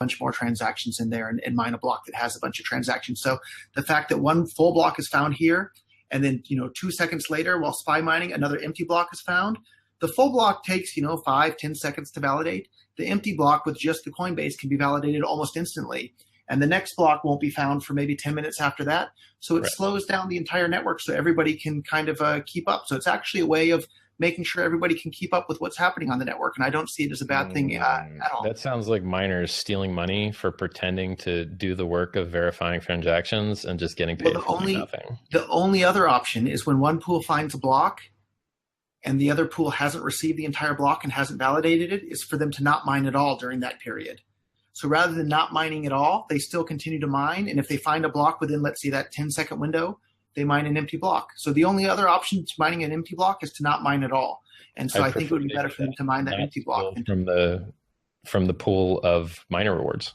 bunch more transactions in there and mine a block that has a bunch of transactions. So the fact that one full block is found here, and then 2 seconds later, while SPY mining, another empty block is found. The full block takes 5-10 seconds to validate. The empty block with just the Coinbase can be validated almost instantly. And the next block won't be found for maybe 10 minutes after that. So it slows down the entire network so everybody can kind of keep up. So it's actually a way of making sure everybody can keep up with what's happening on the network. And I don't see it as a bad thing at all. That sounds like miners stealing money for pretending to do the work of verifying transactions and just getting paid for nothing. The only other option is when one pool finds a block and the other pool hasn't received the entire block and hasn't validated it, is for them to not mine at all during that period. So rather than not mining at all, they still continue to mine. And if they find a block within, let's say, that 10-second window, they mine an empty block. So the only other option to mining an empty block is to not mine at all. And so I think it would be better for them to mine that empty block from the pool of miner rewards.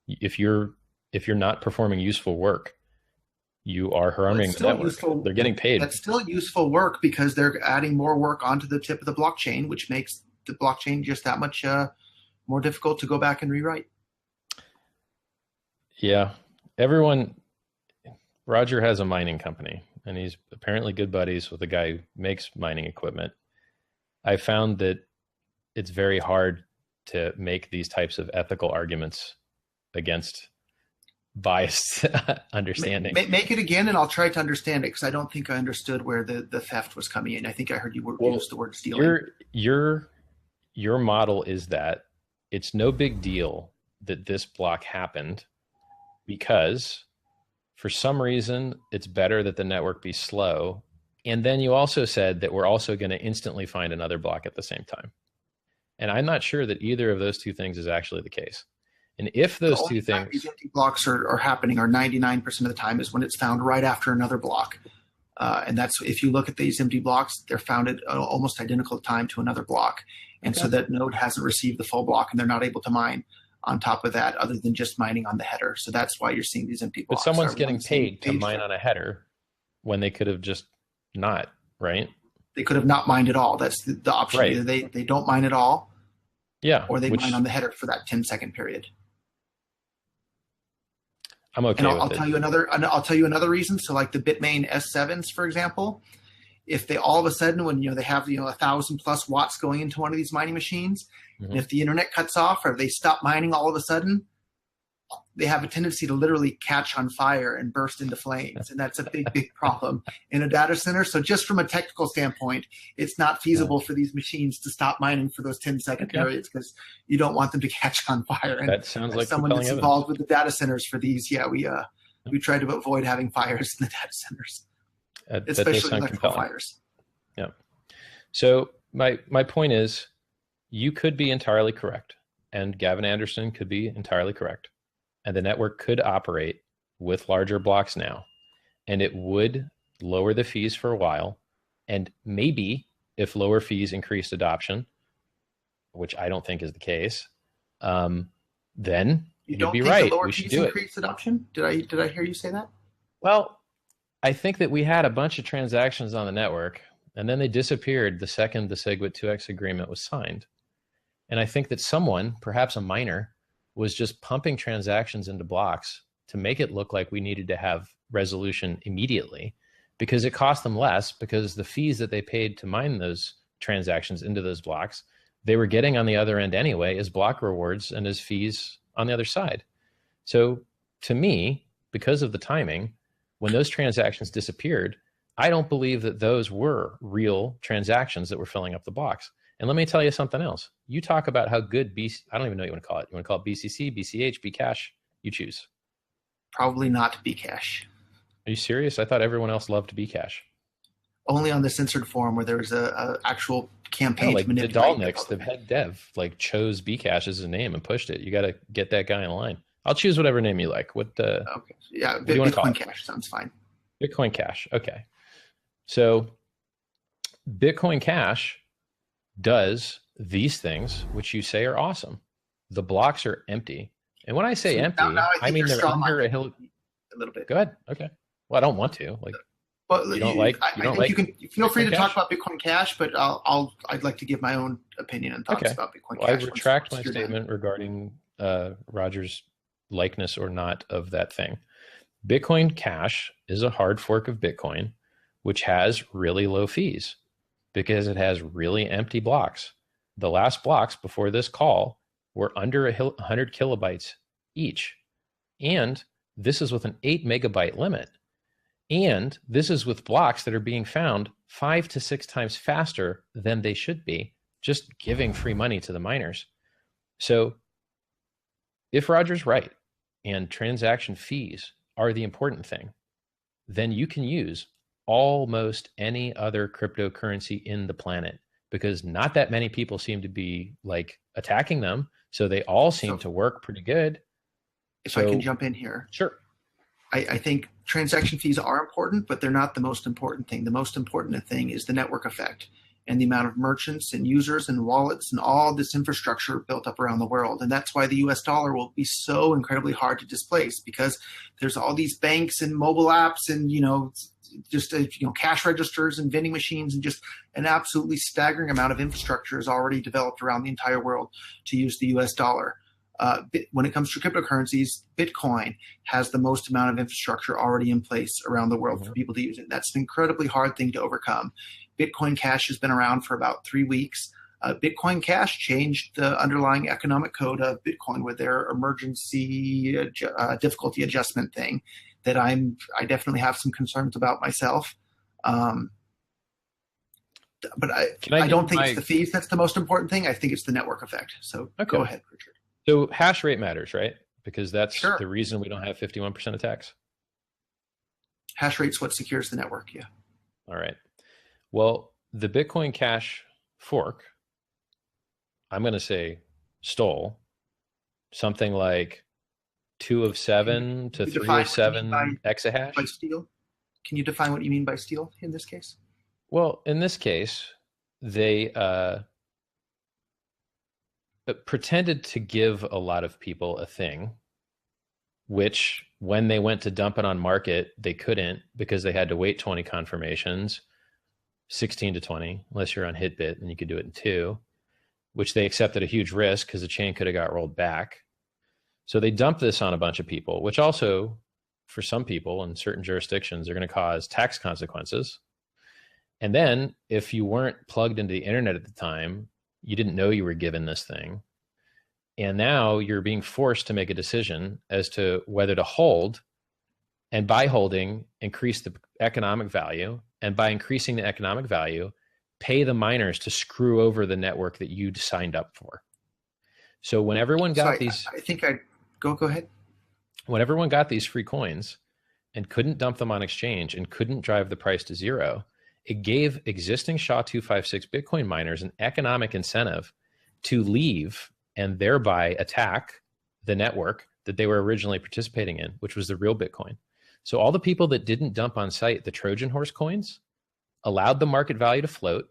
If you're not performing useful work, you are harming the network. They're getting paid. That's still useful work because they're adding more work onto the tip of the blockchain, which makes the blockchain just that much more difficult to go back and rewrite. Yeah. Roger has a mining company, and he's apparently good buddies with the guy who makes mining equipment. I found that it's very hard to make these types of ethical arguments against biased understanding. Make it again, and I'll try to understand it, because I don't think I understood where the theft was coming in. I think I heard you use the word stealing. Your model is that it's no big deal that this block happened because for some reason it's better that the network be slow. And then you also said that we're also going to instantly find another block at the same time. And I'm not sure that either of those two things is actually the case. And if those two things, these empty blocks are happening, or 99% of the time, is when it's found right after another block. And that's, if you look at these empty blocks, they're found at almost identical time to another block. And so that node hasn't received the full block, and they're not able to mine on top of that other than just mining on the header. So that's why you're seeing these empty blocks. But someone's getting paid to mine on a header when they could have just not, right? They could have not mined at all. That's the option. Right. Either they don't mine at all, or they mine on the header for that 10-second period. I'm okay. And I'll tell you another reason. So like the Bitmain S7s, for example, if they all of a sudden, when they have 1,000+ watts going into one of these mining machines, and if the internet cuts off or they stop mining all of a sudden, they have a tendency to literally catch on fire and burst into flames. And that's a big problem in a data center. So just from a technical standpoint, it's not feasible for these machines to stop mining for those 10-second periods, because you don't want them to catch on fire. And that sounds like someone that's involved with the data centers for these. Yeah, we try to avoid having fires in the data centers, especially electrical fires. Yeah. So my point is, you could be entirely correct, and Gavin Anderson could be entirely correct. And the network could operate with larger blocks now, and it would lower the fees for a while. And maybe if lower fees increased adoption, which I don't think is the case, then you'd be right. We should do it. Increased adoption? Did I hear you say that? Well, I think that we had a bunch of transactions on the network, and then they disappeared the second the Segwit 2x agreement was signed. And I think that someone, perhaps a miner, was just pumping transactions into blocks to make it look like we needed to have resolution immediately, because it cost them less, because the fees that they paid to mine those transactions into those blocks, they were getting on the other end anyway as block rewards and as fees on the other side. So to me, because of the timing, when those transactions disappeared, I don't believe that those were real transactions that were filling up the blocks. And let me tell you something else. You talk about how good I don't even know what you want to call it. You want to call it BCC, BCH, Bcash? You choose. Probably not Bcash. Are you serious? I thought everyone else loved Bcash. Only on the censored forum where there was a actual campaign to manipulate. Didalniks, the head dev, chose Bcash as a name and pushed it. You got to get that guy in line. I'll choose whatever name you like. Okay. Yeah, Bitcoin Cash sounds fine. Bitcoin Cash. Okay. So Bitcoin Cash does these things, which you say are awesome. The blocks are empty. And when I say empty, I mean they're under a hill. A little bit. Go ahead. Okay. Well, I don't want to. You can feel free to talk about Bitcoin Cash, but I'd like to give my own opinion and thoughts about Bitcoin Cash. I retract my statement regarding Roger's likeness or not of that thing. Bitcoin Cash is a hard fork of Bitcoin, which has really low fees because it has really empty blocks. The last blocks before this call were under 100 kilobytes each. And this is with an 8 megabyte limit. And this is with blocks that are being found 5 to 6 times faster than they should be, just giving free money to the miners. So if Roger's right and transaction fees are the important thing, then you can use almost any other cryptocurrency in the planet because not that many people seem to be like attacking them. So they all seem to work pretty good. If I can jump in here. Sure. I think transaction fees are important, but they're not the most important thing. The most important thing is the network effect and the amount of merchants and users and wallets and all this infrastructure built up around the world. And that's why the US dollar will be so incredibly hard to displace because there's all these banks and mobile apps and, just cash registers and vending machines and just an absolutely staggering amount of infrastructure is already developed around the entire world to use the US dollar. When it comes to cryptocurrencies, Bitcoin has the most amount of infrastructure already in place around the world for people to use it. That's an incredibly hard thing to overcome. Bitcoin Cash has been around for about 3 weeks. Bitcoin Cash changed the underlying economic code of Bitcoin with their emergency difficulty adjustment thing that I definitely have some concerns about myself. But I don't think it's the fees that's the most important thing. I think it's the network effect. So Go ahead, Richard. So hash rate matters, right? Because that's the reason we don't have 51% attacks. Hash rate's what secures the network, yeah. All right. Well, the Bitcoin Cash fork, I'm going to say stole something like 2 of 7 to 3 of 7 exahash. By steal? Can you define what you mean by steal in this case? Well, in this case, they pretended to give a lot of people a thing, which when they went to dump it on market, they couldn't because they had to wait 20 confirmations, 16 to 20, unless you're on Hitbit, and you could do it in 2, which they accepted a huge risk because the chain could have got rolled back. So they dumped this on a bunch of people, which also, for some people in certain jurisdictions, are going to cause tax consequences. And then if you weren't plugged into the internet at the time, you didn't know you were given this thing. And now you're being forced to make a decision as to whether to hold, and by holding, increase the economic value. And by increasing the economic value, pay the miners to screw over the network that you signed up for. So when everyone got go ahead. When everyone got these free coins and couldn't dump them on exchange and couldn't drive the price to zero, it gave existing SHA-256 Bitcoin miners an economic incentive to leave and thereby attack the network that they were originally participating in, which was the real Bitcoin. So all the people that didn't dump on site the Trojan horse coins allowed the market value to float,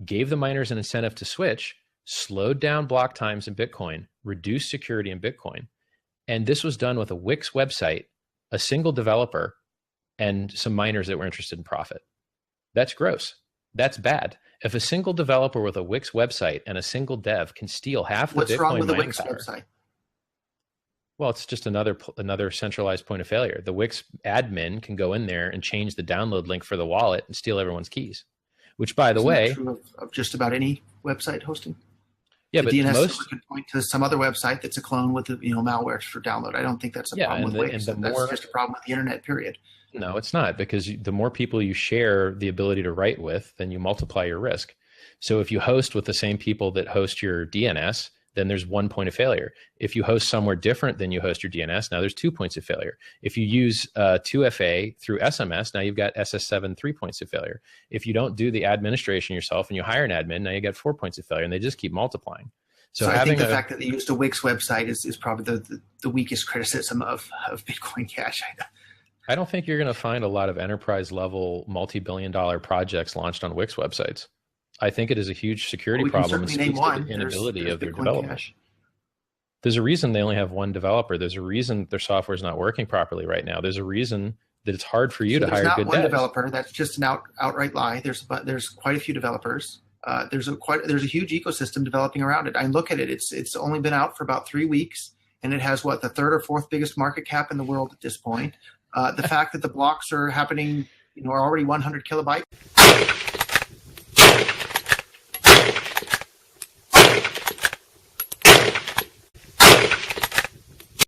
gave the miners an incentive to switch, slowed down block times in Bitcoin, reduced security in Bitcoin. And this was done with a Wix website, a single developer, and some miners that were interested in profit. That's gross. That's bad. If a single developer with a Wix website and a single dev can steal half the Bitcoin What's wrong with the mining Wix power, website? well, it's just another centralized point of failure. The Wix admin can go in there and change the download link for the wallet and steal everyone's keys. Which, by the way, true of just about any website hosting. Yeah, the but DNS most server can point to some other website that's a clone with malware for download. I don't think that's a problem with Wix. That's just a problem with the internet. Period. No, it's not, because the more people you share the ability to write with, then you multiply your risk. So if you host with the same people that host your DNS, then there's 1 point of failure. If you host somewhere different than you host your DNS, now there's 2 points of failure. If you use 2FA through SMS, now you've got SS7, 3 points of failure. If you don't do the administration yourself and you hire an admin, now you got 4 points of failure, and they just keep multiplying. So I think the fact that they used a Wix website is probably the weakest criticism of Bitcoin Cash. I don't think you're going to find a lot of enterprise level multi-billion-dollar projects launched on Wix websites. I think it is a huge security problem and speaks to the inability of their development. Cash. There's a reason they only have one developer. There's a reason their software is not working properly right now. There's a reason that it's hard for you to hire good devs. There's not one developer. That's just an outright lie. There's quite a few developers. There's a huge ecosystem developing around it. I look at it. It's only been out for about 3 weeks. and it has the third or fourth biggest market cap in the world at this point. The fact that the blocks are happening, are already 100 kilobytes.